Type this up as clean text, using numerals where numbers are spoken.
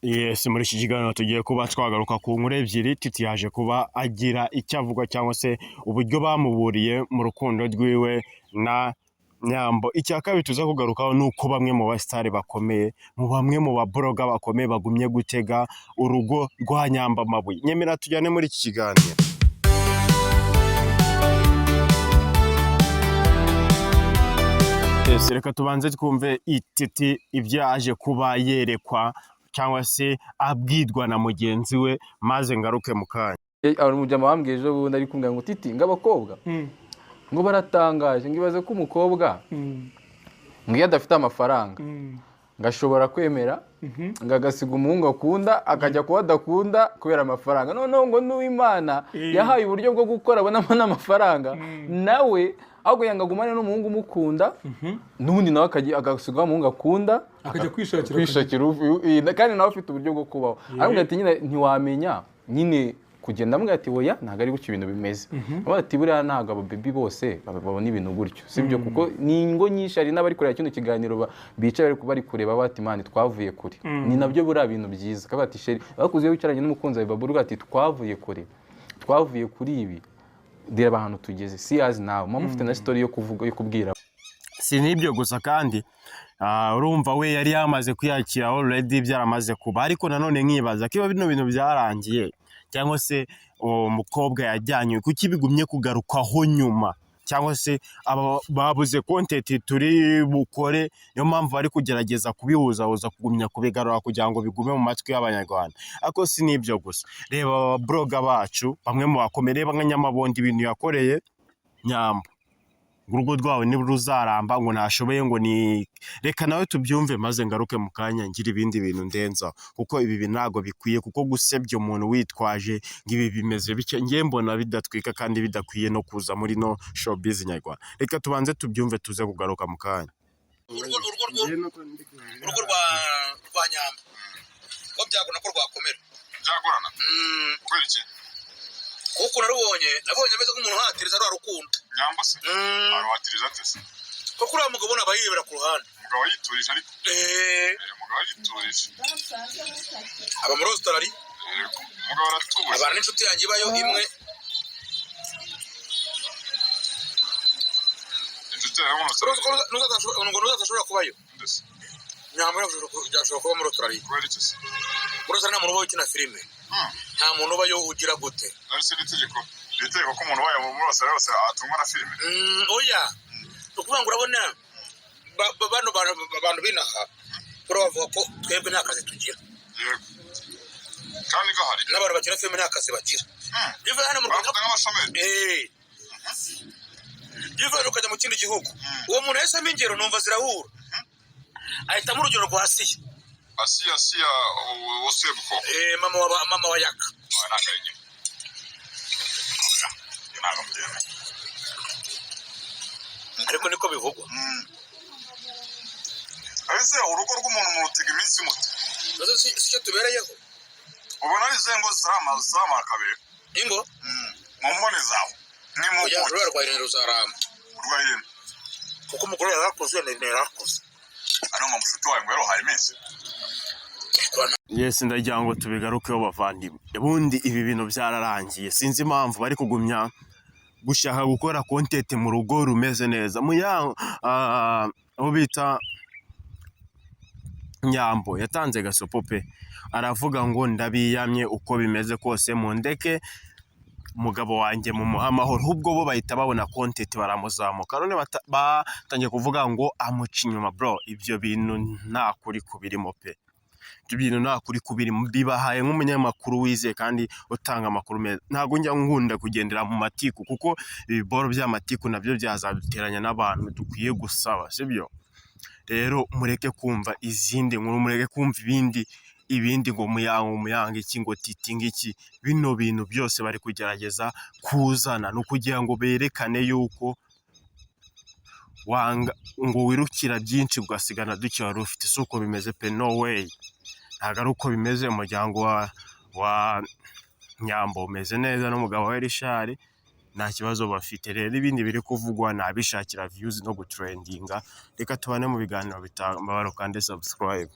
Yes, muri iki kiganiro tugiye kuba twagaruka ku nkuru ebyiri. Titi yaje kuba agira icyo avuga cyangwa se uburyo bamuburiye mu rukundo rwiwe na Nyambo. Icya kabiri tuza kugarukaho ni uko bamwe mu basitari bakomeye, bamwe mu baboroga bakomeye bagumye gutega urugo rwa Nyambo amabuye. Nyemera tujyane muri iki kiganiro. Reka tubanze twumve Titi ibyo yaje kuba yerekwa cyangwa se abwirwa na mugenzi we, maze ngaruke mu kanya. Umujama wambwiye ejo bundi ari kumbwira ngo Titi ngo abakobwa ngo baratangaje, ngo ibaze ko umukobwa ngo iyo adafite amafaranga ngo ashobora kwemera ngo agasiga umuhungu akunda akajya kuba adakunda kubera amafaranga. Noneho ngo n'Uwimana yahaye uburyo bwo gukora abonamo n'amafaranga, nawe ahubwo yanga gumane n'umuhungu umukunda, n'ubundi nawe agasiga umuhungu akunda akajya kwishakira kandi nawe afite uburyo bwo kubaho. Ariko ati nyine ntiwamenya nyine kugenda mbwa ati oya ntago ari gutyo ibintu bimeze. Ati buriya ntago abo baby bose babona ibintu gutyo, sibyo? Kuko ni ingo nyinshi ari n'abari kureba kino kiganiro bicaye bari kureba bati mani twavuye kure. Ni nabyo buriya bintu byiza kaba ati sheri bakuze wicaranye n'umukunzi wawe baburuga ati twavuye kure, twavuye kuri ibi, direba ahantu tugeze. Si yazi nawe mama ufite na story yo kuvuga yo kubwira. Si nibyo gusa kandi urumva we yari yamaze kwiyakira already byaramaze kuba, ariko nanone nkibaza ko bino bintu byarangiye cyangwa se umukobwa yajyanywe kuki bigumye kugarukaho nyuma, cyangwa se babuze content turi bukore, niyo mpamvu bari kugerageza kubihuzahuza kugumya kubigarura kugira ngo bigume mu matwi y'Abanyarwanda. Ariko si nibyo gusa, reba ababloga bacu bamwe mu bakomeye, bamwe Nyamabondi ibintu yakoreye Nyambo, urugo rwawe ntiruzaramba ngo ntashoboye ngo ni reka nawe tubyumve maze ngaruke mu kanya ngira ibindi bintu ndenza, kuko ibi ntago bikwiye, kuko gusebya umuntu witwaje ngibi bimeze bice ngiye mbona bidatwika kandi bidakwiye no kuza muri no showbiz nyarwanda. Reka tubanze tubyumve tuze kugaruka mu kanya. Urugo rwa Nyambo ngo byagona ko rwakomera byagorana kubera iki? Kuko nabonye ameze nk'umuntu hatiriza rwa rukundo Nyambo se arwatiriza atese kuko uriya mugabo nabayibera ku ruhande. Umugabo yiturije ariko umugabo yiturije aba muri Australia. Umugabo aratuje abana n'inshuti yanjye ibayo imwe. Inshuti yawe ntuzashobora kubayo. Nyambo yashobora kuba muri Australia. Kubera iki se? Muri Australia nta muntu ubayo ukina filime, nta muntu ubayo ugira gute. Ariko n'itegeko ko umuntu ubaye muri Australia yose atungwa na filime. Oya ukuvuga ngo urabona abantu binaha bavuga ko twebwe nta kazi tugira. Yego kandi gahari n'abantu bakina filime nta kazi bagira. Biva hano mu Rwanda nk'abashomeri. Biva ukajya mu kindi gihugu, uwo muntu yese amingero numva zirahura, ahitamo urugero rwa Asiya Osebuko mama wa Yaka. Ariko niko bivugwa. Ese urugo rw'umuntu mu rutega iminsi muto sicyo tubereyeho. Ubona ari zengo zama kabere ingo mu mbone zawe ni mu rwa rwairene ruzaramba urwairene kuko umugore yarakoze nerakoze ano mu mushuti wawe ngo yarohaye iminsi. Yes, ndagira ngo tubigarukeho bavandimwe. Ubundi ibi bintu byararangiye, sinzi impamvu bari kugumya gushaka gukora content mu rugo rumeze neza. Aho bita Nyambo yatanze gasopo pe, aravuga ngo ndabiyamye uko bimeze kose mu ndeke umugabo wanjye mu muhamahoro. Ubwo bo bahita babona content baramuzamuka, none batangiye kuvuga ngo amuca inyuma. Bro, ibyo bintu nta kuri kubirimo pe, ibyo bintu nta kuri kubirimo. Bibahaye nk'umunyamakuru wizeye kandi utanga amakuru meza. Ntago njya nkunda kugendera mu matiku, kuko ibiboro by'amatiku nabyo byazaduteranya n'abantu dukwiye gusaba, sibyo? Rero mureke kumva izindi nkuru, mureke kumva ibindi ngo muyanga iki ngo Titi ngiki. Bino bintu byose bari kugerageza kuzana no kugira ngo berekane yuko wanga ngo wirukira byinshi ugasigana duke wari ufite. Si uko bimeze pe, no way, ntabwo ari uko bimeze. Umuryango wa Nyambo umeze neza n'umugabo we Richard, nta kibazo bafite. Rero ibindi biri kuvugwa nabishakira views no gutrendinga. Reka tubane mu biganiro bitambaro kandi subscribe.